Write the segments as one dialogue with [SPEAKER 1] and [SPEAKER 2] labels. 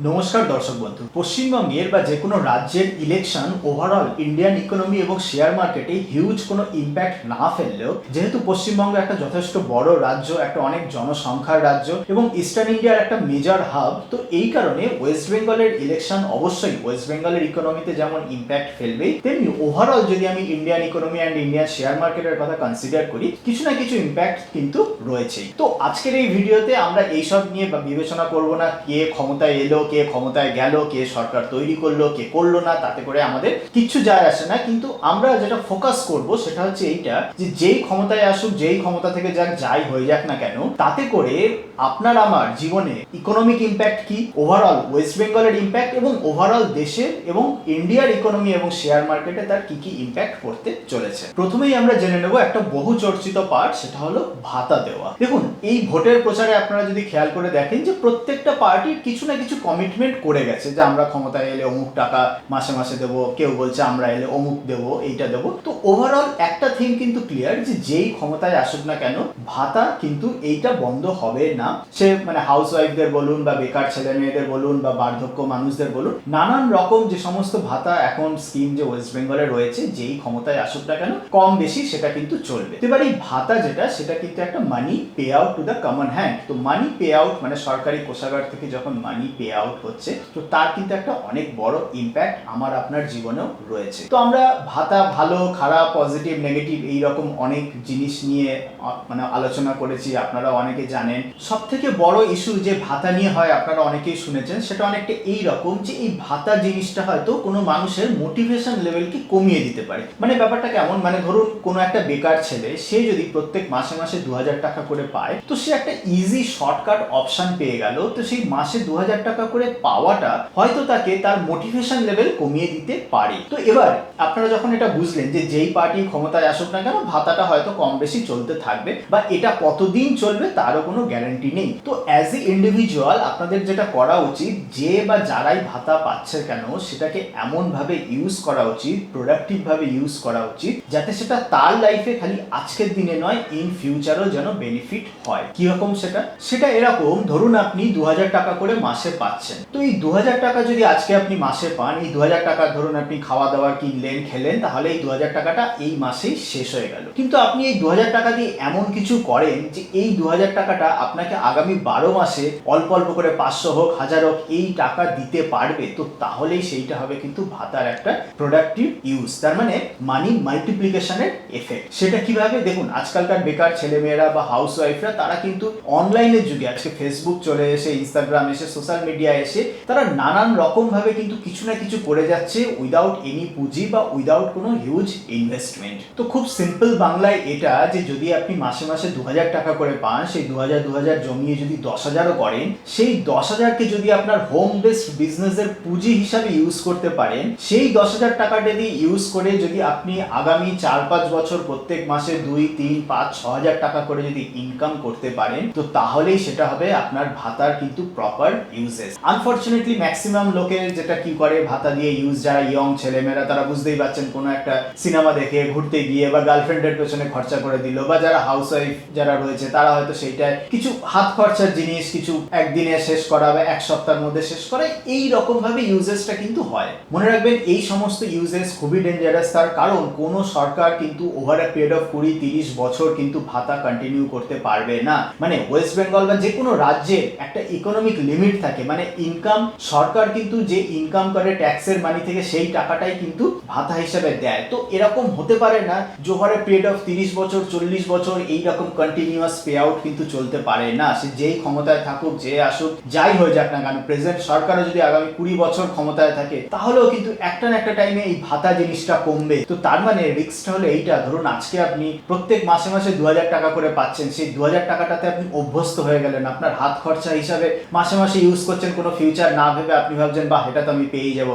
[SPEAKER 1] নমস্কার দর্শক বন্ধু। পশ্চিমবঙ্গের বা যে কোনো রাজ্যের ইলেকশন ওভারঅল ইন্ডিয়ান ইকোনমি এবং শেয়ার মার্কেটে হিউজ কোনো ইম্প্যাক্ট না ফেললেও, যেহেতু পশ্চিমবঙ্গ একটা যথেষ্ট বড় রাজ্য, একটা অনেক জনসংখ্যার রাজ্য এবং ইস্টার্ন ইন্ডিয়ার একটা মেজর হাব, তো এই কারণে ওয়েস্ট বেঙ্গলের ইলেকশন অবশ্যই ওয়েস্ট বেঙ্গলের ইকোনমিতে যেমন ইম্প্যাক্ট ফেলবেই, তেমনি ওভারঅল যদি আমি Indian economy and Indian share মার্কেটের কথা কনসিডার করি, কিছু না কিছু ইম্প্যাক্ট কিন্তু রয়েছেই। তো আজকের এই ভিডিওতে আমরা এইসব নিয়ে বিবেচনা করব না কে ক্ষমতায় এলো, কে ক্ষমতায় গেল, কে সরকার তৈরি করলো, কে করলো না, তাতে করে আমাদের কিচ্ছু যায় আসে না। কিন্তু আমরা যেটা ফোকাস করব সেটা হচ্ছে এইটা, যে যেই ক্ষমতায় আসুক, যেই ক্ষমতা থেকে যাক, যাই হয়ে যাক না কেন, তাতে করে আপনার আমার জীবনে ইকোনমিক ইম্প্যাক্ট কি, ওভারঅল ওয়েস্ট বেঙ্গলের ইম্প্যাক্ট এবং ওভারঅল দেশের এবং ইন্ডিয়ার ইকোনমি এবং শেয়ার মার্কেটে তার কি কি ইম্প্যাক্ট পড়তে চলেছে। প্রথমেই আমরা জেনে নেব একটা বহু চর্চিত পার্ট, সেটা হলো ভাতা দেওয়া। দেখুন, এই ভোটের প্রচারে আপনারা যদি খেয়াল করে দেখেন যে প্রত্যেকটা পার্টির কিছু না কিছু কমিটমেন্ট করে গেছে, যে আমরা ক্ষমতায় এলে অমুক টাকা মাসে মাসে দেবো, কেউ বলছে আমরা এলে অমুক দেবো, এইটা দেবো। তো ওভারঅল একটা থিম কিন্তু ক্লিয়ার, যে যেই ক্ষমতায় আসুক না কেন ভাতা কিন্তু এইটা বন্ধ হবে না। সে মানে হাউস ওয়াইফদের বলুন, বা বেকার ছেলে মেয়েদের বলুন, বা বার্ধক্য মানুষদের বলুন, নানান রকম যে সমস্ত ভাতা এখন স্কিম যে ওয়েস্ট বেঙ্গলে রয়েছে, যেই ক্ষমতায় আসুক না কেন কম বেশি সেটা কিন্তু চলবে। এবার এই ভাতা যেটা, সেটা কিন্তু একটা মানি pay out to the common hand. তো মানি পে আউট মানে সরকারি কোষাগার থেকে যখন মানি পে আউট হচ্ছে, তো তার কিন্তু একটা অনেক বড় ইম্প্যাক্ট আমার আপনার জীবনেও রয়েছে। তো আমরা ভাতা ভালো খারাপ পজিটিভ নেগেটিভ এইরকম অনেক জিনিস নিয়ে মানে আলোচনা করেছি, আপনারা অনেকে জানেন। সব থেকে বড় ইস্যু যে ভাতা নিয়ে হয়, আপনারা অনেকেই শুনেছেন, সেটা অনেকটা এই রকম, যে এই ভাতা জিনিসটা হয়তো কোনো মানুষের মোটিভেশন লেভেলকে কমিয়ে দিতে পারে। মানে ব্যাপারটা কেমন, মানে ধরুন কোনো একটা বেকার ছেলে, সে যদি প্রত্যেক মাসে মাসে 2000 টাকা করে পায়, তো সে একটা ইজি শর্টকাট অপশন পেয়ে গেল। তো সেই মাসে 2000 টাকা করে পাওয়াটা হয়তো তাকে তার মোটিভেশন লেভেল কমিয়ে দিতে পারে। তো এবার আপনারা যখন এটা বুঝলেন যে যেই পার্টি ক্ষমতায় আসুক না কেন ভাতাটা হয়তো কম বেশি চলতে থাকবে, বা এটা কতদিন চলবে তারও কোনো গ্যারান্টি নেই। তো অ্যাজ এ ইন্ডিভিজুয়াল আপনাদের যেটা করা উচিত, যে বা যারাই ভাতা পাচ্ছে কেন সেটাকে এমন ভাবে ইউজ করা উচিত, প্রোডাক্টিভ ভাবে ইউজ করা উচিত, যাতে সেটা তার লাইফে খালি আজকের দিনে নয়, ইন ফিউচারও যেন বেনিফিট হয়। কিরকম সেটা এরকম, ধরুন আপনি 2000 টাকা করে মাসে পাচ্ছেন। তো এই 2000 টাকা যদি আজকে আপনি মাসে পান, এই 2000 টাকা ধরুন আপনি খাওয়া দাওয়া কিনলেন, খেলেন, তাহলে এই 2000 টাকাটা এই মাসেই শেষ হয়ে গেল। কিন্তু আপনি এই 2000 টাকা দিয়ে এমন কিছু করেন যে এই 2000 টাকাটা আপনাকে আগামী 12 মাসে অল্প অল্প করে 500 হোক 1000 হোক এই টাকা দিতে পারবে, তো তাহলেই সেইটা হবে কিন্তু ভাতার একটা প্রোডাক্টিভ ইউজ। তার মানে মানি মাল্টিপ্লিকেশনের এফেক্ট। সেটা কিভাবে দেখুন, আজকালকার বেকার ছেলেমেয়েরা বা হাউস ওয়াইফরা তারা কিন্তু অনলাইনের যুগে, আজকে ফেসবুক চলে এসে, ইনস্টাগ্রাম এসে, সোশ্যাল মিডিয়া এসে, তারা নানান রকম ভাবে কিন্তু কিছু না কিছু করে যাচ্ছে উইদাউট এনি পুঁজি বা উইদাউট কোনো হিউজ ইনভেস্টমেন্ট। তো খুব সিম্পল বাংলায় এটা, যে যদি আপনি মাসে মাসে 2000 টাকা করে পান, সেই 2000 জমিয়ে যদি 10,000ও করেন, সেই 10,000কে যদি আপনার হোম বেসড বিজনেসের পুঁজি হিসাবে ইউজ করতে পারেন, সেই 10,000 টাকাটা দিয়ে ইউজ করে যদি আপনি আগামী 4-5 বছর প্রত্যেক মাসে 2, 3, 5, 6,000 টাকা করে যদি ইনকাম করতে পারেন, তো তাহলেই সেটা হবে আপনার ভাতার কিন্তু প্রপার ইউজেস। আনফরচুনেটলি ম্যাক্সিমাম লোকে যেটা কি করে, ভাতা দিয়ে ইউজ, যারা ইয়ং ছেলেমেয়েরা তারা বুঝতেই পারছেন, কোনো একটা সিনেমা দেখে, ঘুরতে গিয়ে, বা গার্লফ্রেন্ডের পেছনে খরচা করে দিল, বা যারা হাউস ওয়াইফ যারা রয়েছে তারা হয়তো সেইটায় কিছু হাত খরচার জিনিস, কিছু একদিনে শেষ করা বা এক সপ্তাহের মধ্যে শেষ করা, এই রকম ভাবে ইউজেসটা কিন্তু হয়। মনে রাখবেন এই সমস্ত ইউজেস খুবই ডেঞ্জারাস, তার কারণ কোনো সরকার কিন্তু ওভার আ পিরিয়ড অফ 20-30 বছর কিন্তু ভাতা কন্টিনিউ করতে পারবে না। মানে ওয়েস্ট বেঙ্গল বা যে কোনো রাজ্যের একটা ইকোনমিক লিমিট থাকে, মানে ইনকাম, সরকার কিন্তু যে ইনকাম করে ট্যাক্সের মানি থেকে, সেই টাকাটাই কিন্তু ভাতা হিসেবে দেয়। তো এরকম হতে পারে না যে ওভার আ পিরিয়ড অফ 30 বছর 40 বছর এইরকম কন্টিনিউয়াস পে আউট কিন্তু চলতে পারে না। সে যেই ক্ষমতায় থাকুক, যে আসুক, যাই হয়ে যাক না কেন, প্রেজেন্ট সরকারও যদি আগামী 20 বছর ক্ষমতায় থাকে, তাহলেও কিন্তু একটা না একটা টাইমে এই ভাতা জিনিসটা কমবে। তো তার মানে রিস্কটা হলো এইটা, ধরুন আজকে আপনি প্রত্যেক মাসে মাসে 2000 টাকা করে পাচ্ছেন, সেই 2000 টাকাটাতে আপনি অভ্যস্ত হয়ে গেলেন, আপনার হাত খরচা হিসাবে মাসে মাসে ইউজ করছেন, কোনো ফিউচার না ভেবে আপনি ভাবছেন বাহ এটা তো আমি পেয়ে যাব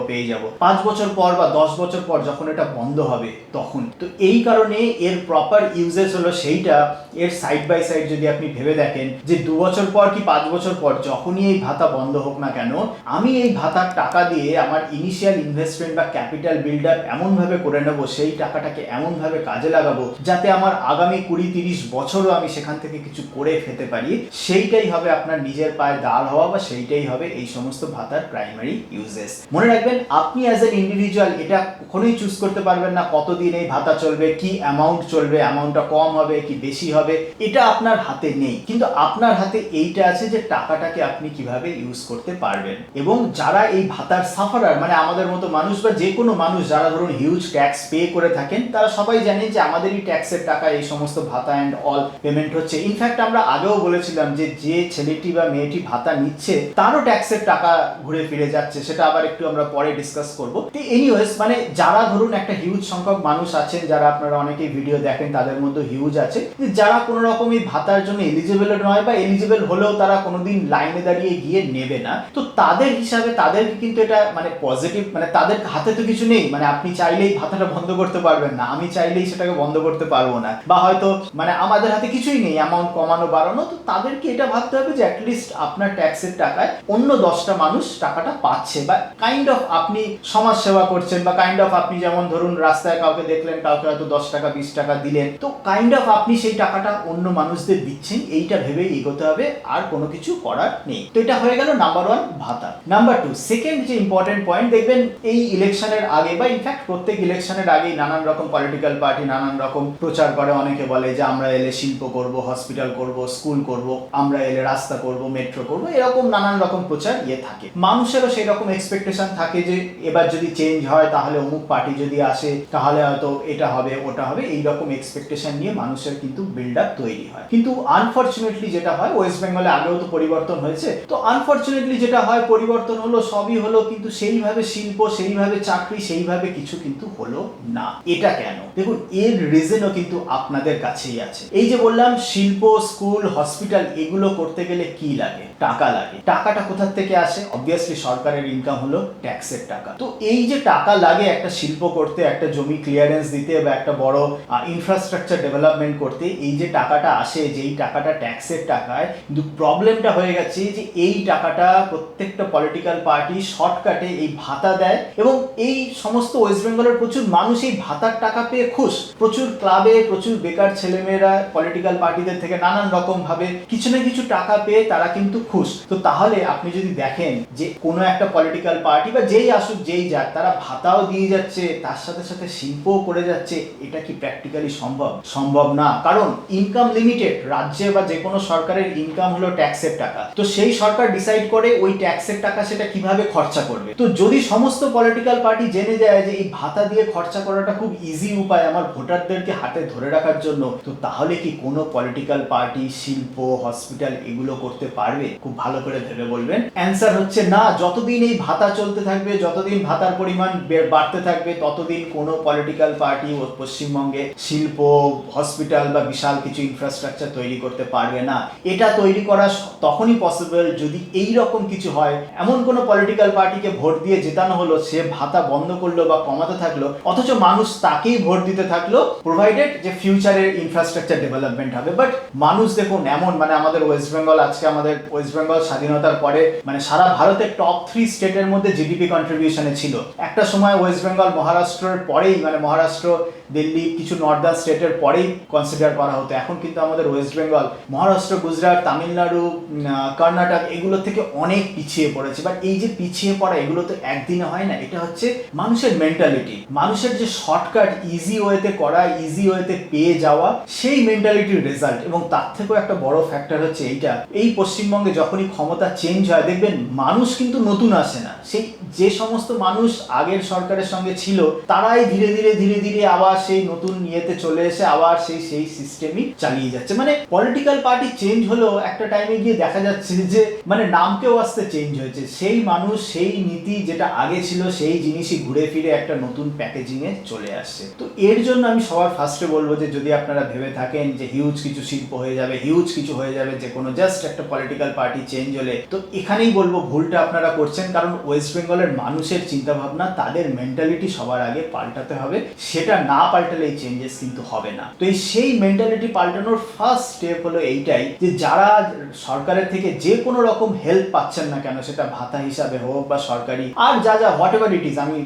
[SPEAKER 1] 5 বছর পর বা 10 বছর পর যখন এটা বন্ধ হবে তখন। তো এই কারণে এর প্রপার ইউজেস হলো সেইটা। এর সাইড বাই সাইড যদি আপনি ভেবে দেখেন যে 2 বছর পর কি 5 বছর পর যখনই এই ভাতা বন্ধ হোক না কেন, আমি এই ভাতার টাকা দিয়ে আমার ইনিশিয়াল ইনভেস্টমেন্ট বা ক্যাপিটাল বিল্ড আপ এমন ভাবে করে নেব, সেই টাকাটাকে এমন ভাবে কাজে লাগাবো যাতে আমার আগামী 20-30 বছরও আমি সেখান থেকে কিছু করে খেতে পারি। সেইটাই হবে আপনার নিজের পায়ে দাঁড় হওয়া, বা সেইটাই হবে এই সমস্ত ভাতার প্রাইমারি ইউজেস। মনে রাখবেন, আপনি অ্যাজ এন ইন্ডিভিজুয়াল এটা কখনোই চুজ করতে পারবেন না কতদিন এই ভাতা চলবে, কি অ্যামাউন্ট চলবে, অ্যামাউন্টটা কম হবে কি বেশি হবে, এটা আপনার হাতে নেই। কিন্তু আপনার হাতে এইটা আছে যে টাকাটাকে আপনি কিভাবে ইউজ করতে পারবেন। এবং যারা এই ভাতার সাফারার, মানে আমাদের মতো মানুষ বা যে কোনো মানুষ যারা ধরুন হিউজ ট্যাক্স পে করে থাকেন, তারা সবাই জানেন যে আমাদেরই ট্যাক্সের টাকা এই সমস্ত ভাতা অ্যান্ড অল পেমেন্ট হচ্ছে। ইনফ্যাক্ট আমরা আগেও বলেছিলাম যে যে ছেলেটি বা মেয়েটি ভাতা নিচ্ছে তারও ট্যাক্সের টাকা ঘুরে ফিরে যাচ্ছে, সেটা আবার একটু আমরা পরে ডিসকাস করবো। তো এনিওয়েজ, মানে যারা ধরুন একটা হিউজ সংখ্যক মানুষ আছেন, যারা আপনারা অনেকেই ভিডিও দেখেন, তাদের মধ্যে হিউজ আছে যারা কোনো রকম এই ভাতার জন্য এলিজিবল নয় বা এলিজিবল হলেও তারা কোনোদিন লাইনে দাঁড়িয়ে গিয়ে নেবে না। তো তাদের হিসাবে তাদেরকে কিন্তু এটা মানে পজিটিভ, মানে তাদের হাতে তো কিছু নেই, মানে আপনি চাইলেই ভাতাটা বন্ধ করতে পারবেন না, আমি চাইলেই সেটাকে বন্ধ করতে পারবো না, বা হয়তো মানে আমাদের হাতে কিছুই নেই অ্যামাউন্ট কমানো বাড়ানো। তো তাদেরকে এটা ভাবতে হবে যে অ্যাটলিস্ট আপনার ট্যাক্সের টাকায় অন্য 10টা মানুষ টাকাটা পাচ্ছে, বা কাইন্ড অফ আপনি সমাজ সেবা করছেন, বা কাইন্ড অফ আপনি যেমন ধরুন রাস্তায় কাউকে দেখলেন, কাউকে হয়তো 10 টাকা 20 টাকা দিলেন, তো কাইন্ড অফ আপনি সেই টাকাটা অন্য মানুষদের দিচ্ছেন, এইটা ভেবেই এগোতে হবে, আর কোনো কিছু করার নেই। তো এটা হয়ে গেল নাম্বার 1 ভাতা। নাম্বার 2, সেকেন্ড যে ইম্পর্টেন্ট পয়েন্ট, দেখবেন এই ইলেকশনের আগে বা ইনফ্যাক্ট প্রত্যেক ইলেকশনের আগেই নানান রকম পলিটিক্যাল পার্টি নানান রকম প্রচার করে। অনেকে বলে যে আমরা এলে শিল্প করব, হসপিটাল করব, স্কুল করব, আমরা এলে রাস্তা করব, মেট্রো করব, এরকম নানান রকম প্রচার থাকে। মানুষেরও সেই রকম এক্সপেকটেশন থাকে যে এবার যদি চেঞ্জ হয় তাহলে অমুক পার্টি যদি আসে তাহলে হয়তো এটা হবে ওটা হবে, এইরকম এক্সপেকটেশন নিয়ে মানুষের কিন্তু বিল্ড আপ তৈরি হয়। কিন্তু আনফরচুনেটলি যেটা হয়, ওয়েস্ট বেঙ্গলে আগেও তো পরিবর্তন হয়েছে, তো আনফরচুনেটলি যেটা হয়, পরিবর্তন হলো, সবই হলো, কিন্তু সেইভাবে শিল্প, সেইভাবে চাকরি, সেইভাবে কিছু কিন্তু হলো না। এটা কেন? দেখুন, এর রিজনও কিন্তু আপনাদের কাছেই আছে। এই যে বললাম শিল্প, স্কুল, হসপিটাল, এগুলো করতে গেলে কি লাগে? টাকা লাগে। টাকাটা কোথা থেকে আসে? অবভিয়াসলি সরকারের ইনকাম হলো ট্যাক্সের টাকা। তো এই যে টাকা লাগে একটা শিল্প করতে, একটা জমি ক্লিয়ারেন্স দিতে, বা একটা বড় ইনফ্রাস্ট্রাকচার ডেভেলপমেন্ট করতে, এই যে টাকাটা আসে, যেই টাকাটা ট্যাক্সের টাকায়, কিন্তু প্রবলেমটা হয়ে গেছে যে এই টাকাটা প্রত্যেকটা পলিটিক্যাল পার্টি শর্টকাটে এই ভাতা দেয়, এবং এই সমস্ত ওয়েস্ট বেঙ্গলের প্রচুর মানুষ এই ভাতার টাকা পেয়ে খুশ। প্রচুর ক্লাবে প্রচুর বেকার ছেলেমেয়েরা পলিটিক্যাল পার্টিদের থেকে নানান রকম ভাবে কিছু না কিছু টাকা পেয়ে তারা কিন্তু খুশ। তো তাহলে আপনি যদি দেখেন যে কোনো একটা পলিটিক্যাল পার্টি বা যেই আসুক যেই যাক, তারা ভাতাও দিয়ে যাচ্ছে, তার সাথে সাথে শিল্পও করে যাচ্ছে, এটা কি প্র্যাকটিক্যালি সম্ভব? সম্ভব না, কারণ ইনকাম লিমিটেড। রাজ্যে বা যে কোনো সরকারের ইনকাম হলো ট্যাক্সের টাকা, তো সেই সরকার ডিসাইড করে ওই ট্যাক্সের টাকা সেটা কিভাবে খরচা করবে। তো যদি সমস্ত পলিটিক্যাল পার্টি জেনে যায় যে এই ভাতা দিয়ে খরচা করাটা খুব ইজি উপায় আমার ভোটারদেরকে হাতে ধরে রাখার জন্য, তো তাহলে কি কোনো পলিটিক্যাল পার্টি শিল্প, হসপিটাল এগুলো করতে পারবে? খুব ভালো করে ভেবে বলবেন। অ্যান্সার হচ্ছে না। যতদিন এই ভাতা চলতে থাকবে, যতদিন ভাতার পরিমাণ বাড়তে থাকবে, ততদিন কোনো পলিটিক্যাল পার্টি পশ্চিমবঙ্গে শিল্প, হসপিটাল বা বিশাল কিছু ইনফ্রাস্ট্রাকচার তৈরি করতে পারবে না। এটা তৈরি করা তখনই পসিবল যদি এই রকম কিছু হয়, এমন কোনো পলিটিক্যাল পার্টিকে ভোট দিয়ে জেতানো হলো, সে ভাতা বন্ধ করলো বা কমাতে থাকলো, অথচ মানুষ তাকেই ভোট দিতে থাকলো, প্রোভাইডেড যে ফিউচারের ইনফ্রাস্ট্রাকচার ডেভেলপমেন্ট হবে। বাট মানুষ দেখুন এমন, মানে আমাদের ওয়েস্ট বেঙ্গল, আজকে আমাদের ওয়েস্ট বেঙ্গল স্বাধীনতার পরে মানে সারা ভারতের টপ 3 স্টেটের মধ্যে জিডিপি কন্ট্রিবিউশনে ছিল। একটা সময় ওয়েস্ট বেঙ্গল মহারাষ্ট্রের পরেই, মানে মহারাষ্ট্র, দিল্লি, কিছু নর্দার্ন স্টেটের পরেই কনসিডার করা হতো। এখন কিন্তু আমাদের ওয়েস্ট বেঙ্গল মহারাষ্ট্র, গুজরাট, তামিলনাড়ু, কর্ণাটক এগুলো থেকে অনেক পিছিয়ে পড়েছে। বাট এই যে পিছিয়ে পড়া, এগুলো তো একদিনে হয় না। এটা হচ্ছে মানুষের মেন্টালিটি, মানুষের যে শর্টকাট ইজি ওয়েতে করা, ইজি ওয়েতে পেয়ে যাওয়া, সেই মেন্টালিটির রেজাল্ট। এবং তার থেকেও একটা বড় ফ্যাক্টর হচ্ছে এইটা, এই পশ্চিমবঙ্গে যখনই ক্ষমতা চেঞ্জ হয়, দেখবেন মানুষ কিন্তু নতুন আসে না। সেই যে সমস্ত মানুষ আগের সরকারের সঙ্গে ছিল, তারাই ধীরে ধীরে ধীরে ধীরে আবার সেই নতুন ইয়েতে চলে এসে আবার সেই সিস্টেমই চালিয়ে যাচ্ছে। মানে পলিটিক্যাল পার্টি চেঞ্জ হলো, একটা টাইমে গিয়ে দেখা যাচ্ছে যে মানে নামকেও আসতে চেঞ্জ হয়েছে। সেই মানুষ, সেই নীতি যেটা আগে ছিল, সেই জিনিসই ঘুরে ফিরে একটা নতুন প্যাকেজিং এ চলে আসছে। তো এর জন্য আমি সবার ফার্স্টে বলবো যে যদি আপনারা ভেবে থাকেন যে হিউজ কিছু শিল্প হয়ে যাবে, হিউজ কিছু হয়ে যাবে যে কোনো জাস্ট একটা পলিটিক্যাল পার্টি চেঞ্জ হলে, তো এখানেই বলবো ভুলটা আপনারা করছেন। কারণ ওয়েস্ট বেঙ্গলের মানুষের চিন্তা ভাবনা, তাদের মেন্টালিটি সবার আগে পাল্টাতে হবে। সেটা না পাল্টালে এই চেঞ্জেস কিন্তু হবে না। তো সেই মেন্টালিটি পাল্টানোর ফার্স্ট স্টেপ হলো এইটাই, যে যারা সরকারের থেকে যে কোনো রকম হেল্প পাচ্ছেন না কেন, সেটা ভাতা হিসাবে হোক বা সরকারি আর যা হোয়াট এভার ইট ইজ, আমি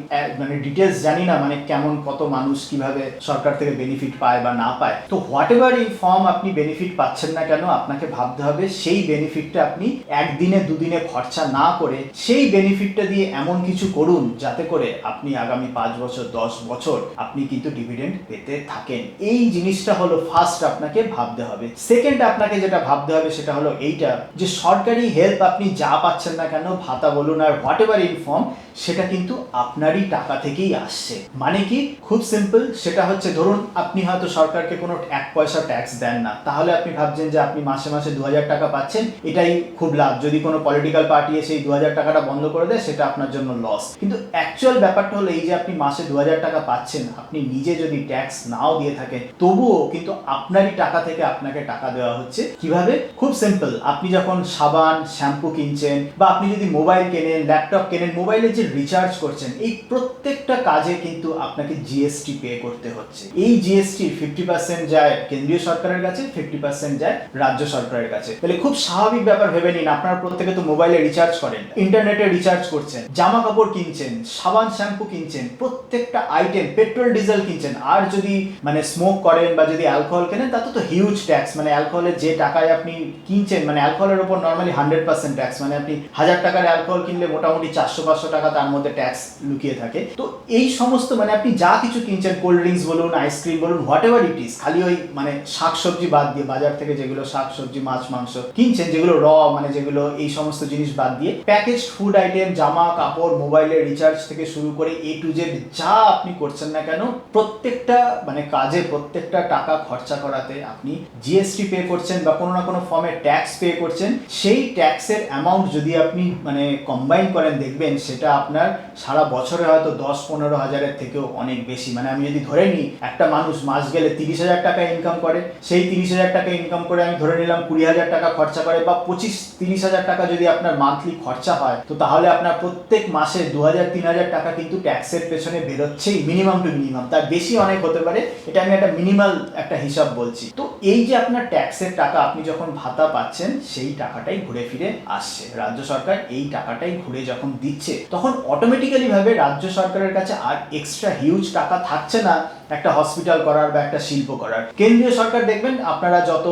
[SPEAKER 1] মানে ডিটেলস জানি না, মানে কেমন কত মানুষ কিভাবে সরকার থেকে বেনিফিট পায় বা না পায়। তো হোয়াট এভার ইন ফর্ম আপনি বেনিফিট পাচ্ছেন না কেন, আপনাকে ভাবতে হবে সেই বেনিফিটটা আপনি একদিনে দুদিনে খরচা না করে সেই বেনিফিটটা দিয়ে এমন কিছু করুন যাতে করে আপনি আগামী 5 বছর 10 বছর আপনি কিন্তু ডিভিডেন্ড পেতে থাকেন। এই জিনিসটা হলো ফার্স্ট আপনাকে ভাবতে হবে। সেকেন্ড আপনাকে যেটা ভাবতে হবে সেটা হলো এইটা, যে সরকারি হেল্প আপনি যা পাচ্ছেন না কেন, ভাতা বলুন আর হোয়াট এভার ইনফর্ম, সেটা কিন্তু আপনারই টাকা থেকেই আসছে। মানে কি, খুব সিম্পল, সেটা হচ্ছে ধরুন আপনি হয়তো সরকারকে কোনো 1 পয়সা ট্যাক্স দেন না, তাহলে আপনি ভাবছেন যে আপনি মাসে মাসে 2000 টাকা পাচ্ছেন, এটাই খুব লাভ। যদি কোনো পলিটিক্যাল পার্টি এসে এই 2000 টাকাটা বন্ধ করে দেয় সেটা আপনার জন্য লস। কিন্তু অ্যাকচুয়াল ব্যাপারটা হলো এই যে আপনি মাসে 2000 টাকা পাচ্ছেন, আপনি নিজে যদি ট্যাক্স নাও দিয়ে থাকেন তবুও কিন্তু আপনারই টাকা থেকে আপনাকে টাকা দেওয়া হচ্ছে। কিভাবে? খুব সিম্পল, আপনি যখন সাবান শ্যাম্পু কিনছেন বা আপনি যদি মোবাইল কেনেন, ল্যাপটপ কেনেন, মোবাইলে যে রিচার্জ করছেন, এই প্রত্যেকটা কাজে কিন্তু আপনাকে জিএসটি পে করতে হচ্ছে। এই জিএসটি 50% যায় কেন্দ্রীয় সরকারের কাছে, 50% যায় রাজ্য সরকারের কাছে। তাহলে খুব স্বাভাবিক ব্যাপার ভেবে নিন, আপনারা প্রত্যেকে তো মোবাইলে রিচার্জ করেন, ইন্টারনেটে রিচার্জ করছেন, জামা কাপড় কিনছেন, সাবান শ্যাম্পু কিনছেন, প্রত্যেকটা আইটেম, পেট্রোল ডিজেল কিনছেন। আর যদি মানে স্মোক করেন বা যদি অ্যালকোহল কেনেন তাতে তো হিউজ ট্যাক্স। মানে অ্যালকোহলের যে টাকায় আপনি কিনছেন, মানে অ্যালকোহলের উপর নর্মালি 100% ট্যাক্স। মানে আপনি 1000 টাকার অ্যালকোহল কিনলে মোটামুটি 400-500 টাকা তার মধ্যে ট্যাক্স লুকিয়ে থাকে। তো এই সমস্ত মানে আপনি যা কিছু কিনছেন, কোল্ড ড্রিঙ্কস বলুন, আইসক্রিম বলুন, হোয়াট এভার ইট ইজ, খালি ওই মানে শাকসবজি বাদ দিয়ে, বাজার থেকে যেগুলো শাকসবজি মাছ মাংস কিনছেন, যেগুলো মানে যেগুলো এই সমস্ত জিনিস বাদ দিয়ে প্যাকেজড ফুড আইটেম, জামা কাপড়, মোবাইলের রিচার্জ থেকে শুরু করে A to Z যা আপনি করছেন না কেন, প্রত্যেকটা মানে কাজে প্রত্যেকটা টাকা খরচা করাতে আপনি জিএসটি পে করছেন বা কোনো না কোনো ফর্মে ট্যাক্স পে করছেন। সেই ট্যাক্সের অ্যামাউন্ট যদি আপনি মানে কম্বাইন করেন, দেখবেন সেটা আপনার সারা বছরে হয়তো 10-15 হাজারের থেকেও অনেক বেশি। মানে আমি যদি ধরে নিই একটা মানুষ মাস গেলে 30,000 টাকা ইনকাম করে, সেই 30,000 টাকা ইনকাম করে আমি ধরে নিলাম 20,000 টাকা খরচা করে, বা 25-30,000 টাকা যদি আপনার মান্থলি খরচা হয়, তো তাহলে আপনার প্রত্যেক মাসে 2,000-3,000 টাকা কিন্তু ট্যাক্সের পেছনে বেরোচ্ছেই, মিনিমাম টু মিনিমাম। তার বেশি অনেক হতে পারে, এটা আমি একটা মিনিমাল একটা হিসাব বলছি। তো এই যে আপনার ট্যাক্সের টাকা, আপনি যখন ভাতা পাচ্ছেন সেই টাকাটাই ঘুরে ফিরে আসছে। রাজ্য সরকার এই টাকাটাই ঘুরে যখন দিচ্ছে, তখন অটোমেটিক্যালি ভাবে রাজ্য সরকারের কাছে আর এক্সট্রা হিউজ টাকা থাকছে না একটা হসপিটাল করার বা একটা শিল্প করার। কেন্দ্রীয় সরকার দেখবেন আপনারা যত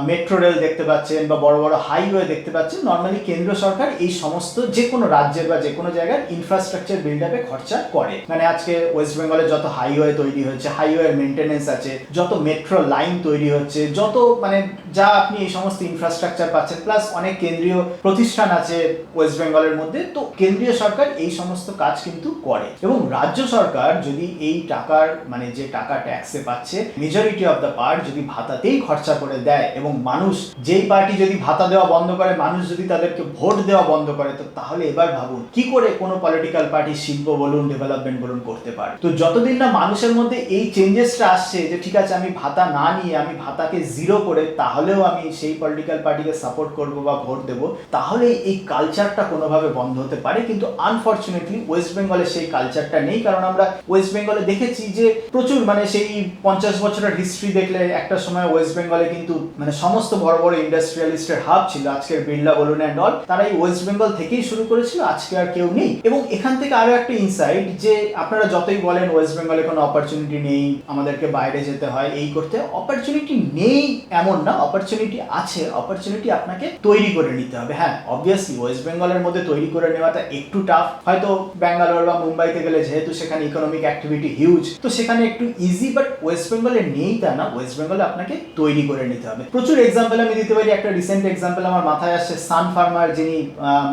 [SPEAKER 1] মেট্রো রেল দেখতে পাচ্ছেন বা বড় বড় হাইওয়ে দেখতে পাচ্ছেন, নর্মালি কেন্দ্র সরকার এই সমস্ত যে কোনো রাজ্যের বা যে কোনো জায়গার ইনফ্রাস্ট্রাকচার বিল্ড আপে খরচা করে। মানে আজকে ওয়েস্ট বেঙ্গলে যত হাইওয়ে তৈরি হচ্ছে, হাইওয়ের মেনটেনেন্স আছে, যত মেট্রো লাইন তৈরি হচ্ছে, যত মানে যা আপনি এই সমস্ত ইনফ্রাস্ট্রাকচার পাচ্ছেন, প্লাস অনেক কেন্দ্রীয় প্রতিষ্ঠান আছে ওয়েস্ট বেঙ্গলের মধ্যে, তো কেন্দ্রীয় সরকার এই সমস্ত কাজ কিন্তু করে। এবং রাজ্য সরকার যদি এই টাকার মানে যে টাকা ট্যাক্সে পাচ্ছে, মেজরিটি অফ দ্য পার্ট যদি ভাতাতেই খরচা করে দেয়, এবং মানুষ, যেই পার্টি যদি ভাতা দেওয়া বন্ধ করে, মানুষ যদি তাদেরকে ভোট দেওয়া বন্ধ করে, তো তাহলে এবার ভাবুন কি করে কোনো পলিটিক্যাল পার্টি শিল্প বলুন, ডেভেলপমেন্ট বলুন করতে পারে। তো যতদিন না মানুষের মধ্যে এই চেঞ্জেসটা আসছে যে ঠিক আছে আমি ভাতা না নিয়ে আমি ভাতাকে জিরো করে তাহলেও আমি সেই পলিটিক্যাল পার্টিকে সাপোর্ট করব বা ভোট দেব, তাহলে এই কালচারটা কোনোভাবে বন্ধ হতে পারে। কিন্তু আনফরচুনেটলি ওয়েস্ট বেঙ্গলে সেই কালচারটা নেই। কারণ আমরা ওয়েস্ট বেঙ্গলে দেখেছি যে প্রচুর মানে সেই 50 বছরের হিস্ট্রি দেখলে একটা সময় ওয়েস্ট বেঙ্গলে কিন্তু মানে সমস্ত বড় বড় ইন্ডাস্ট্রিয়ালিস্টের হাব ছিল। আজকের বিড়লা বলুন অ্যান্ড অল, তারা এই ওয়েস্ট বেঙ্গল থেকেই শুরু করেছিল, আজকে আর কেউ নেই। এবং এখান থেকে আরো একটা ইনসাইট, যে আপনারা যতই বলেন ওয়েস্ট বেঙ্গলে কোনো অপরচুনিটি নেই, আমাদেরকে বাইরে যেতে হয়, এই করতে, অপরচুনিটি নেই এমন না, অপরচুনিটি আছে। অপরচুনিটি আপনাকে তৈরি করে নিতে হবে। হ্যাঁ, অবভিয়াসলি ওয়েস্ট বেঙ্গলের মধ্যে তৈরি করে নেওয়াটা একটু টাফ। হয়তো ব্যাঙ্গালোর বা মুম্বাইতে গেলে যেহেতু সেখানে ইকোনমিক অ্যাক্টিভিটি হিউজ, তো সেখানে একটু ইজি, বাট ওয়েস্ট বেঙ্গলে নেই তা না, ওয়েস্ট বেঙ্গলে আপনাকে তৈরি করে নিতে হবে। প্রচুর এক্সাম্পল আমি দিতে পারি। একটা রিসেন্ট এক্সাম্পল আমার মাথায় আসছে, সান ফার্মার যিনি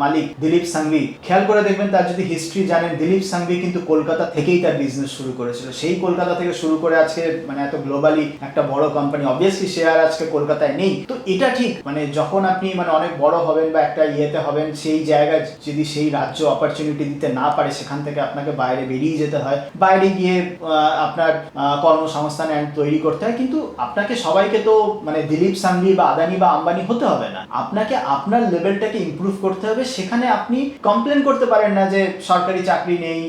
[SPEAKER 1] মালিক দিলীপ সাংভি, খেয়াল করে দেখবেন তার যদি হিস্ট্রি জানেন, দিলীপ সাংভি কিন্তু কলকাতা থেকেই তার বিজনেস শুরু করেছিল। সেই কলকাতা থেকে শুরু করে আজকে মানে এত গ্লোবালি একটা বড় কোম্পানি, অবভিয়াসলি সে আর আজকে কলকাতায় নেই। তো এটা ঠিক, মানে যখন আপনি মানে অনেক বড় হবেন বা একটা ইয়েতে হবেন, সেই জায়গায় যদি সেই রাজ্য অপরচুনিটি দিতে না পারে, সেখান থেকে আপনাকে বাইরে বেরিয়ে যেতে হয়, বাইরে গিয়ে আপনার কর্মসংস্থান তৈরি করতে হয়। কিন্তু আপনাকে সবাইকে তো মানে দিলীপ সাংভি বা আদানি বা আম্বানি হতে হবে না, আপনাকে আপনার লেভেলটাকে ইমপ্রুভ করতে হবে। সেখানে আপনি কমপ্লেন করতে পারেন না যে সরকারি চাকরি নেই,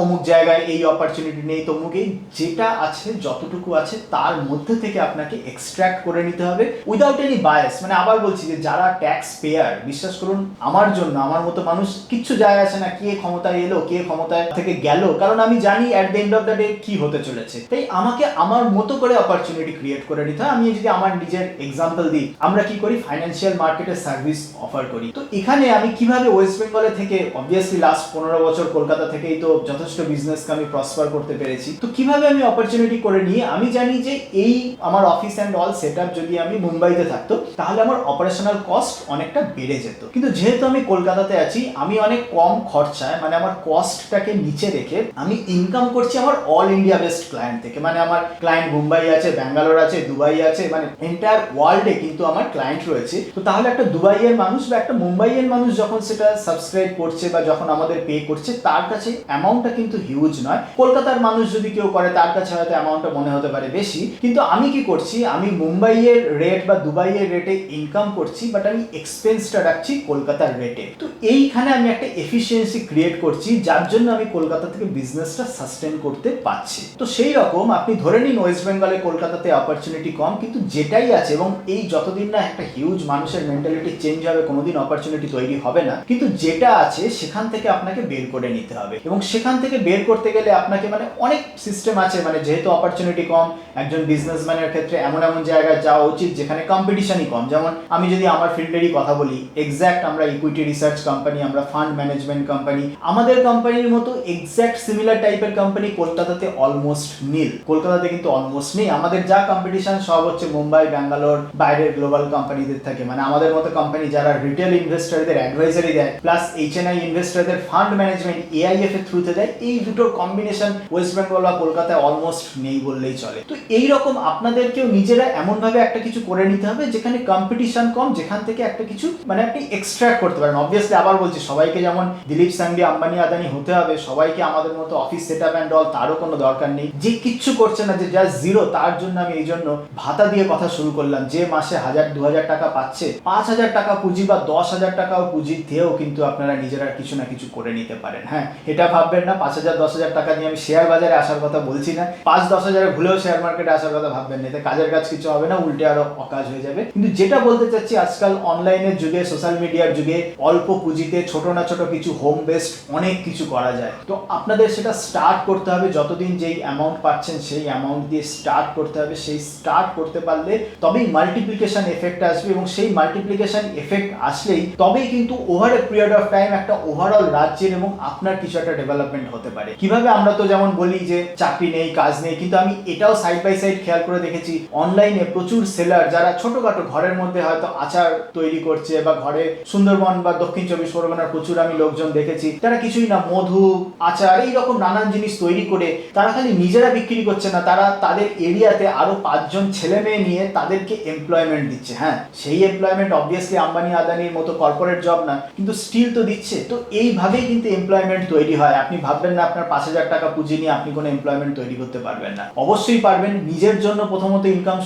[SPEAKER 1] অমুক জায়গায় এই অপরচুনিটি নেই, তমুক, এই যেটা আছে যতটুকু আছে তার মধ্যে থেকে আপনাকে এক্সট্রাক্ট করে নিতে হবে উইদাউট এনি বায়াস। মানে আবার বলছি যে যারা ট্যাক্স পেয়ার, বিশ্বাস করুন আমার জন্য, আমার মতো মানুষ কিচ্ছু যায় আসে না কে ক্ষমতায় এলো কে ক্ষমতায় থেকে গেল, কারণ আমি জানি at the end of the day কি হতে চলেছে। তাই আমাকে আমার মতো করে অপরচুনিটি ক্রিয়েট করে নিতে হয়। আমি যদি আমার নিজের এক্সাম্পল দিই, আমরা কি করি, ফাইন্যান্সিয়াল মার্কেটে সার্ভিস অফার করি। তো এখানে আমি কিভাবে ওয়েস্ট বেঙ্গলে থেকে, অবভিয়াসলি লাস্ট 15 বছর কলকাতা থেকেই তো যথেষ্ট বিজনেসকে আমি প্রসপার করতে পেরেছি, তো কিভাবে আমি অপরচুনিটি করে নিয়ে আমি জানি যে এই আমার office and all set up যদি আমি মুম্বাইতে থাকতো তাহলে আমার অপারেশনাল কস্ট অনেকটা বেড়ে যেত। কিন্তু যেহেতু আমি কলকাতাতে আছি, আমি অনেক কম খরচায়, মানে আমার কস্টটাকে নিচে রেখে আমি ইনকাম করছি আমার অল ইন্ডিয়া বেস্ট ক্লায়েন্ট থেকে। মানে আমার ক্লায়েন্ট মুম্বাই আছে, ব্যাঙ্গালোর আছে, দুবাই আছে, মানে এন্টায়ার ওয়ার্ল্ডে কিন্তু আমার ক্লায়েন্ট রয়েছে। তো তাহলে একটা দুবাইয়ের মানুষ বা একটা মুম্বাইয়ের মানুষ যখন সেটা সাবস্ক্রাইব করছে বা যখন আমাদের পে করছে, তার কাছে অ্যামাউন্টটা কিন্তু হিউজ নয়। কলকাতার মানুষ যদি কেউ করে তার কাছে হয়তো অ্যামাউন্টটা মনে হতে পারে বেশি, কিন্তু আমি কি করছি, আমি মুম্বাইয়ের রেট বা দুবাইয়ের রেটে ইনকাম করছি, বাট আমি এক্সপেন্সটা রাখছি কলকাতার রেটে। তো এইখানে আমি একটা এফিসিয়েন্সি ক্রিয়েট করছি, যার জন্য আমি কলকাতা থেকে বিজনেসটা সাস্টেন করতে পারছি। তো সেই রকম আপনি ধরে নিন ওয়েস্ট বেঙ্গলে কলকাতাতে অপরচুনিটি কম, কিন্তু যেটাই আছে, এবং এই যতদিন না একটা হিউজ মানুষের মেন্টালিটি চেঞ্জ হবে কোনোদিন অপরচুনিটি তৈরি হবে না, কিন্তু যেটা আছে সেখান থেকে আপনাকে বের করে নিতে হবে। এবং সেখান থেকে বের করতে গেলে আপনাকে মানে অনেক সিস্টেম আছে, মানে যেহেতু অপরচুনিটি কম, একজন বিজনেসম্যানের ক্ষেত্রে এমন এমন জায়গায় যাওয়া উচিত যেখানে কম্পিটিশনই কম। যেমন আমি যদি আমার ফিল্ডেরই কথা বলি, এক্স্যাক্ট আমরা ইকুইটি রিসার্চ কোম্পানি, আমরা ফান্ড ম্যানেজমেন্ট কোম্পানি, আমাদের কোম্পানির মতো এক্স্যাক্ট সিমিলার টাইপের কোম্পানি কলকাতাতে অলমোস্ট নীল। কলকাতাতে কিন্তু অলমোস্ট নেই। আমাদের যা কম্পিটিশন সব হচ্ছে মুম্বাই, ব্যাঙ্গালোর, বাইরের গ্লোবাল কোম্পানিদের থাকে। মানে আমাদের মতো কোম্পানি যারা রিটেল ইনভেস্টরদের অ্যাডভাইজারি দেয়, প্লাস এইচএনআই ইনভেস্টরদের ফান্ড ম্যানেজমেন্ট এআইএফ এর থ্রুতে দেয়, এই দুটোর কম্বিনেশন ওয়েস্ট বেঙ্গল বা কলকাতায় অলমোস্ট নেই বললেই চলে। তো এইরকম আপনাদেরকেও নিজেরা এমনভাবে একটা কিছু করে নিতে হবে যেখানে কম্পিটিশন কম, যেখান থেকে একটা কিছু মানে আপনি এক্সট্রাক্ট করতে পারেন। অবভিয়াসলি আবার বলছি, সবাইকে যেমন দিলীপ সাঙ্গি, আম্বানি, আদানি হতে হবে, সবাইকে আমাদের মতো office set up and all, তারও কোনো দরকার নেই। যে কিচ্ছু করছে না, যে জাস্ট জিরো, তার জন্য আমি এই জন্য ভাতা দিয়ে কথা শুরু করলাম। যে মাসে 1000-2000 টাকা পাচ্ছে, 5000 টাকা পুঁজি বা 10,000 টাকাও পুঁজি দিয়েও কিন্তু আপনারা নিজেরা কিছু না কিছু করে নিতে পারেন। হ্যাঁ, এটা ভাববেন না 5000-10,000 টাকা দিয়ে আমি শেয়ার বাজারে আসার কথা বলছি না, 5-10,000 ভুলেও শেয়ার মার্কেটে আসার কথা ভাববেন না, এতে কাজের কাজ কিছু হবে না, উল্টে আরো অকাজ হয়ে যাবে। কিন্তু যেটা বলতে চাচ্ছি, আজকাল অনলাইনের যুগে, সোশ্যাল মিডিয়ার যুগে অল্প পুঁজিতে ছোট না ছোট কিছু হোম বেসড অনেক কিছু করা যায়। তো আপনাদের সেটা স্টার্ট করতে হবে। যতদিন যেই অ্যামাউন্ট পাচ্ছেন সেই অ্যামাউন্ট দিয়ে স্টার্ট করতে হবে। সেই স্টার্ট করতে পারলে তবেই মাল্টিপ্লিকেশন এফেক্ট আসবে, এবং সেই মাল্টিপ্লিকেশন এফেক্ট আসলেই তবেই কিন্তু over a period of time একটা ওভারঅল রাজ্যের এবং আপনার কিছু একটা ডেভেলপমেন্ট হতে পারে। কিভাবে, আমরা তো যেমন বলি যে চাকরি নেই, কাজ নেই, কিন্তু আমি এটাও সাইড বাই সাইড খেয়াল করে দেখেছি, অনলাইনে প্রচুর সেলার যারা ছোটখাটো ঘরের মধ্যে হয়তো আচার তৈরি করছে, বা ঘরে সুন্দরবন বা দক্ষিণ 24 পরগনার প্রচুর আমি লোকজন দেখেছি, তারা কিছুই না, মধু, আচার, এইরকম নানান জিনিস তৈরি করে তারা খালি নিজেরা বিক্রি করছে না, তারা তাদের এরিয়াতে আরো 5 জন ছেলে মেয়ে নিয়ে তাদেরকে এমপ্লয়মেন্ট দিচ্ছে। হ্যাঁ, সেই এমপ্লয়মেন্ট অবভিয়াসলি আম্বানি আদানির মতো কর্পোরেট জব না, কিন্তু স্টিল তো দিচ্ছে। তো এইভাবেই কিন্তু এমপ্লয়মেন্ট তৈরি হয়। আপনি ভাববেন না আপনার 5000 টাকা পুঁজি নিয়ে আপনি কোনো এমপ্লয়মেন্ট তৈরি করতে পারবেন না। অবশ্যই পারবেন। নিজের জন্য প্রথমত ইনকাম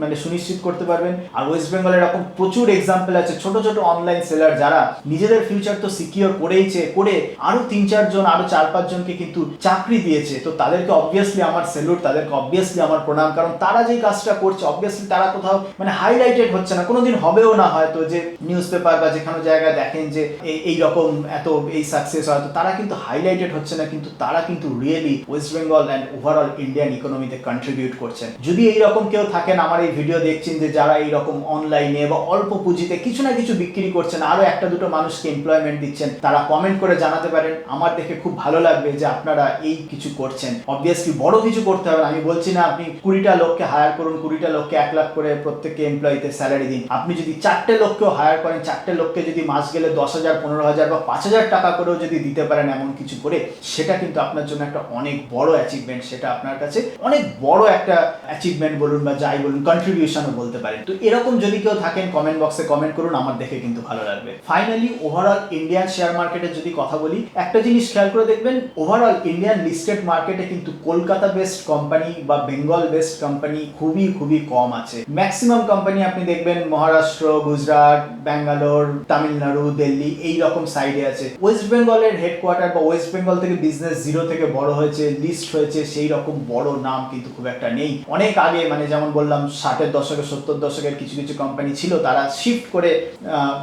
[SPEAKER 1] মানে সুনিশ্চিত করতে পারবেন। আর ওয়েস্ট বেঙ্গলে এরকম প্রচুর এক্সাম্পল আছে, ছোট ছোট অনলাইন সেলার যারা নিজেদের ফিউচার তো সিকিউর করেইছে, করে আরো 3-4 জন, আরো 4-5 জনকে কিন্তু চাকরি দিয়েছে। তো তাদেরকে অবভিয়াসলি আমার স্যালুট, তাদেরকে অবভিয়াসলি আমার প্রণাম, কারণ তারা যেই কাজটা করছে অবভিয়াসলি তারা কোথাও মানে হাইলাইটেড হচ্ছে না, কোনোদিন হবেও না হয়তো, যে নিউজ পেপার বা যেখানে জায়গায় দেখেন যে এই রকম এত এই সাকসেস, হয়তো তারা কিন্তু হাইলাইটেড হচ্ছে না, কিন্তু তারা কিন্তু really West Bengal and overall Indian ইকোনমিতে কন্ট্রিবিউট করছেন। যদি এইরকম কেউ থাকেন আমার এই ভিডিও দেখছেন, যে যারা এইরকম অনলাইনে বা অল্প পুঁজিতে কিছু না কিছু বিক্রি করছেন, আরো একটা দুটো মানুষকে এমপ্লয়মেন্ট দিচ্ছেন, তারা কমেন্ট করে জানাতে পারেন। আমার দেখে খুব ভালো লাগবে যে আপনারা এই কিছু করছেন। অবভিয়াসলি বড় কিছু করতে হবে, আমি বলছি না আপনি 20টা লোককে হায়ার করুন, 20টা লোককে 1 লাখ করে প্রত্যেককে এমপ্লয়িতে স্যালারি দিন। আপনি যদি 4টে লোককেও হায়ার করেন, 4টে লোককে যদি মাস গেলে 10,000, 15,000 বা 5,000 টাকা করেও যদি দিতে পারেন এমন কিছু করে, সেটা কিন্তু আপনার জন্য একটা অনেক বড় অ্যাচিভমেন্ট। সেটা আপনার কাছে অনেক বড় একটা অ্যাচিভমেন্ট বলুন বা যাই বলুন, কন্ট্রিবিউশনও বলতে পারেন। তো এরকম যদি কেউ থাকেন কমেন্ট বক্সে কমেন্ট করুন, আমার দেখে কিন্তু ভালো লাগবে। ফাইনালি ওভারঅল ইন্ডিয়ান শেয়ার মার্কেটের যদি কথা বলি, একটা জিনিস খেয়াল করে দেখবেন, ওভারঅল ইন্ডিয়ান লিস্টেড মার্কেটে কিন্তু কলকাতা বেসড কোম্পানি বা বেঙ্গল বেসড কোম্পানি খুবই খুবই কম আছে। ম্যাক্সিমাম কোম্পানি আপনি দেখবেন মহারাষ্ট্র, গুজরাট, ব্যাঙ্গালোর, তামিলনাড়ু, দিল্লি এই রকম সাইডে আছে। ওয়েস্ট বেঙ্গলের হেডকোয়ার্টার বা ওয়েস্ট বেঙ্গল থেকে বিজনেস জিরো থেকে বড় হয়েছে, লিস্ট হয়েছে, সেই রকম বড় নাম কিন্তু খুব একটা নেই। অনেক আগে, মানে যেমন বললাম 60-এর দশকে, 70 দশকের কিছু কিছু কোম্পানি ছিল, তারা শিফট করে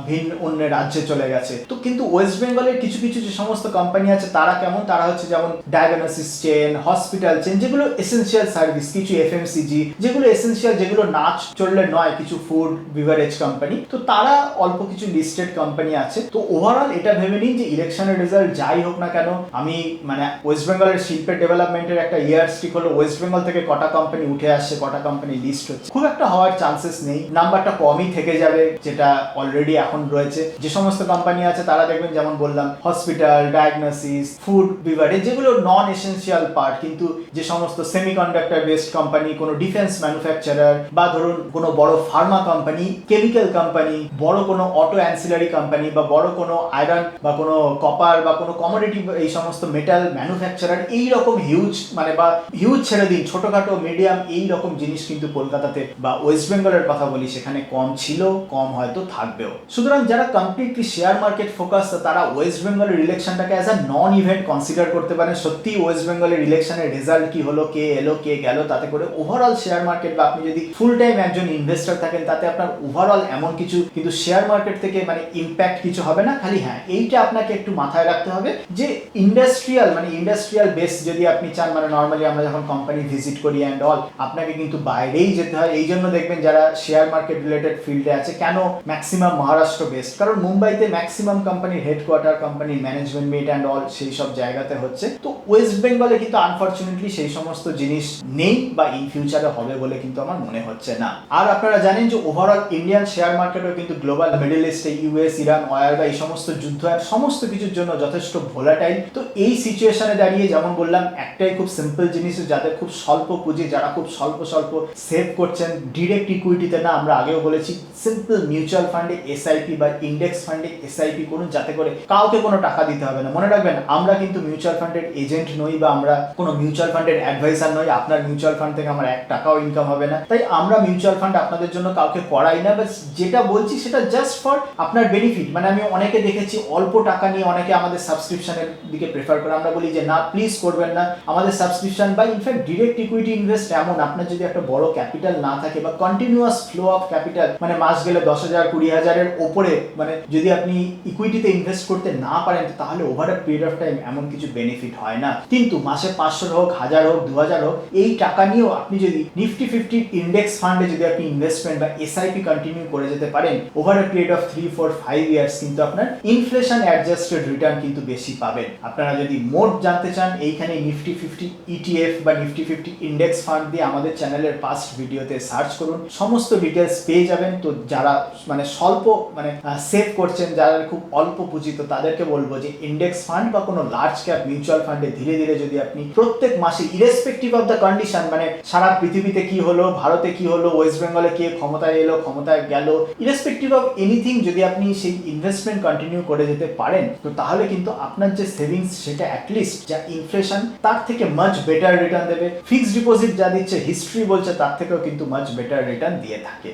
[SPEAKER 1] ভিন্ন অন্য রাজ্যে চলে গেছে। তো কিন্তু ওয়েস্ট বেঙ্গলের কিছু কিছু যে সমস্ত কোম্পানি আছে তারা কেমন, তারা হচ্ছে যেমন ডায়াগনোসিস চেন, হসপিটাল চেন, যেগুলো এসেনশিয়াল সার্ভিস, কিছু এফএমসিজি যেগুলো এসেনশিয়াল, যেগুলো না চললে নয়, কিছু ফুড বিভারেজ কোম্পানি, তো তারা অল্প কিছু লিস্টেড কোম্পানি আছে। তো ওভারঅল এটা ভেবে নিন যে ইলেকশনের রেজাল্ট যাই হোক না কেন, আমি মানে ওয়েস্ট বেঙ্গলের শিল্পের ডেভেলপমেন্টের একটা ইয়ারস্টিক হলো ওয়েস্ট বেঙ্গল থেকে কটা কোম্পানি উঠে আসছে, কটা কোম্পানি লিস্ট হচ্ছে, খুব একটা হওয়ার চান্সেস নেই, নাম্বারটা কমই থেকে যাবে যেটা অলরেডি এখন রয়েছে। যে সমস্ত কোম্পানি আছে তারা দেখবেন যেমন বললাম হসপিটাল, ডায়াগনোসিস, ফুড বিভারেজ, যেগুলো নন এসেনশিয়াল পার্ট, কিন্তু যে সমস্ত সেমিকন্ডাক্টর বেসড কোম্পানি, কোনো ডিফেন্স ম্যানুফ্যাকচারার, বা ধরুন কোনো বড় ফার্মা কোম্পানি, কেমিক্যাল কোম্পানি, বড় কোনো অটো অ্যান্সিলারি কোম্পানি, বা বড় কোনো আয়রন বা কোনো কপার বা কোনো কমোডিটি, এই সমস্ত মেটাল ম্যানুফ্যাকচারার, এই রকম হিউজ মানে বা হিউজ ছেড়ে দিন, ছোটখাটো মিডিয়াম এই রকম জিনিস কিন্তু কলকাতাতে বা ওয়েস্ট বেঙ্গলের কথা বলি সেখানে কম ছিল, কম হয়তো থাকবেও। সুতরাং যারা কমপ্লিটলি শেয়ার মার্কেট ফোকাস, তারা ওয়েস্ট বেঙ্গলের ইলেকশনটাকে as a non event consider করতে পারেন। সত্যি ওয়েস্ট বেঙ্গলের ইলেকশনের রেজাল্ট কি হলো, কে এলো কে গেল, তাতে করে ওভারঅল শেয়ার মার্কেট, বা আপনি যদি ফুল টাইম একজন ইনভেস্টর থাকেন তাতে আপনার ওভারঅল এমন কিছু কিন্তু শেয়ার মার্কেট থেকে মানে ইম্প্যাক্ট কিছু হবে না। খালি হ্যাঁ, এইটা আপনাকে একটু মাথায় রাখতে হবে যে ইন্ডাস্ট্রিয়াল বেস যদি আপনি চান, মানে নর্মালি আমরা যখন কোম্পানি ভিজিট করি অ্যান্ড অল, আপনাকে কিন্তু বাইরেই যেতে হয়। এই জন্য দেখবেন যারা শেয়ার মার্কেট রিলেটেড ফিল্ডে আছে, কেন ম্যাক্সিমাম মহারাষ্ট্র বেসড, কারণ মুম্বাইতে ম্যাক্সিমাম কোম্পানির হেডকোয়ার্টার, কোম্পানির ম্যানেজমেন্ট মিট অ্যান্ড অল সেই সব জায়গাতে হচ্ছে। তো ওয়েস্ট বেঙ্গলে কিন্তু আনফরচুনেটলি সেই সমস্ত জিনিস নেই, বা ইন ফিউচারে হবে বলে কিন্তু আমার মনে হচ্ছে না। আর আপনারা জানেন যে ওভারঅল ইন্ডিয়ান শেয়ার মার্কেটও কিন্তু গ্লোবাল মিডল ইস্টে, ইউএস, ইরান, ওয়ার বা এই সমস্ত যুদ্ধ আর সমস্ত কিছুর জন্য যথেষ্ট ভোলাটাইল। তো এই সিচুয়েশনে দাঁড়িয়ে যেমন বললাম, একটাই খুব সিম্পল জিনিস, যাদের খুব স্বল্প পুঁজি, যারা খুব স্বল্প সেভ করছেন, ডিরেক্ট ইকুইটিতে না, আমরা আগেও বলেছি সিম্পল মিউচুয়াল ফান্ডে এসআইপি বা ইন্ডেক্স ফান্ডে এসআইপি করুন, যাতে করে কাউকে কোনো টাকা দিতে হবে না। মনে রাখবেন, আমরা কিন্তু মিউচুয়াল ফান্ডের এজেন্ট নই, বা আমরা কোনো মিউচুয়াল ফান্ডের অ্যাডভাইসার নই। আপনার মিউচুয়াল ফান্ড থেকে আমার 1 টাকাও ইনকাম হবে না, তাই আমরা মিউচুয়াল ফান্ড আপনাদের জন্য কাউকে করাই না। বাস যেটা বলছি সেটা জাস্ট ফর আপনার বেনিফিট। মানে আমি অনেকে দেখেছি অল্প টাকা নিয়ে অনেকে আমাদের সাবস্ক্রিপশনের দিকে প্রেফার করে, আমরা বলি যে না প্লিজ করবেন না আমাদের সাবস্ক্রিপশন, বা ইনফ্যাক্ট ডিরেক্ট ইকুইটি ইনভেস্ট এমন, আপনার যদি একটা বড় ক্যাপিটাল না থাকে বা কন্টিনিউয়াস ফ্লো অফ ক্যাপিটাল, মানে মাস গেলে 10,000 20,000-এর ওপরে, মানে যদি আপনি ইকুইটিতে ইনভেস্ট করতে না পারেন, তাহলে over a period of time এমন কিছু বেনিফিট হয় না। কিন্তু মাসে 500 হোক, 1000 হোক, 2000 হোক, এই টাকা নিয়েও আপনি যদি নিফটি 50 ইন্ডেক্স ফান্ডে যদি আপনি ইনভেস্টমেন্ট বা এসআইপি কন্টিনিউ করে যেতে পারেন over a period of 3, 4, 5 years, কিন্তু আপনার ইনফ্লেশন অ্যাডজাস্টেড রিটার্ন কিন্তু বেশি পাবেন। আপনারা যদি মোট জানতে চান, এইখানে নিফটি 50 ইটিএফ বা নিফটি 50 ইন্ডেক্স ফান্ড দিয়ে আমাদের চ্যানেলের পাস্ট ভিডিওতে সার্চ করুন, সমস্ত ডিটেলস পেয়ে যাবেন। তো যারা মানে স্বল্প মানে সেভ করছেন, যারা খুব অল্প পুঁজি, তো তাদেরকে বলবো যে ইন্ডেক্স ফান্ড বা কোনো লার্জ ক্যাপ মিউচুয়াল ফান্ডে ধীরে ধীরে যদি আপনি প্রত্যেক মাসে, ইরেসপেক্টিভ অফ দ্য কন্ডিশন, মানে সারা পৃথিবীতে কি হলো, ভারতে কি হলো, ওয়েস্ট বেঙ্গলে কে ক্ষমতায় এলো, ক্ষমতায় গেল, ইরেসপেক্টিভ অফ এনিথিং, যদি আপনি সেই ইনভেস্টমেন্ট কন্টিনিউ করে যেতে পারেন, তো তাহলে কিন্তু আপনার যে সেভিংস সেটা অ্যাটলিস্ট যা ইনফ্লেশন তার থেকে মাচ বেটার রিটার্ন দেবে। ফিক্সড ডিপোজিট যা দিচ্ছে হিস্ট্রি বলছে তার থেকেও কিন্তু মাচ বেটার রিটার্ন দিয়ে থাকে।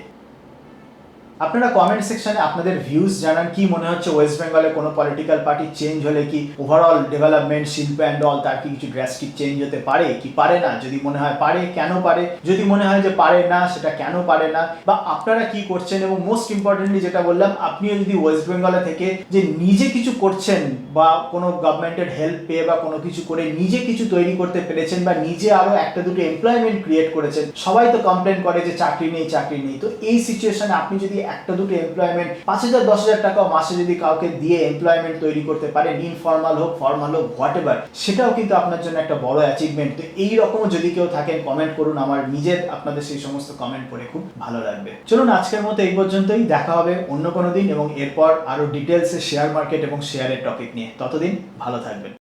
[SPEAKER 1] আপনারা কমেন্ট সেকশনে আপনাদের ভিউজ জানান, কি মনে হচ্ছে ওয়েস্ট বেঙ্গলে কোনো পলিটিক্যাল পার্টি চেঞ্জ হলে কি ওভারঅল ডেভেলপমেন্ট, শিল্প অ্যান্ড অল, তার কি কিছু ড্রাস্টিক চেঞ্জ হতে পারে কি পারে না? যদি মনে হয় পারে, কেন পারে? যদি মনে হয় যে পারে না, সেটা কেন পারে না? বা আপনারা কি করছেন? এবং মোস্ট ইম্পর্টেন্টলি যেটা বললাম, আপনিও যদি ওয়েস্ট বেঙ্গলে থেকে যে নিজে কিছু করছেন, বা কোনো গভর্নমেন্টের হেল্প পেয়ে বা কোনো কিছু করে নিজে কিছু তৈরি করতে পেরেছেন, বা নিজে আরো একটা দুটো এমপ্লয়মেন্ট ক্রিয়েট করেছেন। সবাই তো কমপ্লেন করে যে চাকরি নেই, চাকরি নেই। তো এই সিচুয়েশনে আপনি যদি একটা দুটো এমপ্লয়মেন্ট 5,000 10,000 টাকা মাসে যদি কাউকে দিয়ে এমপ্লয়মেন্ট তৈরি করতে পারেন, ইনফর্মাল হোক, ফর্মাল হোক, হোয়াট এভার, সেটাও কিন্তু আপনার জন্য একটা বড় অ্যাচিভমেন্ট। তো এই রকমও যদি কেউ থাকেন, কমেন্ট করুন, আমার নিজের আপনাদের সেই সমস্ত কমেন্ট পড়ে খুব ভালো লাগবে। চলুন আজকের মতো এই পর্যন্তই, দেখা হবে অন্য কোনো দিন, এবং এরপর আরো ডিটেলসে শেয়ার মার্কেট এবং শেয়ারের টপিক নিয়ে। ততদিন ভালো থাকবেন।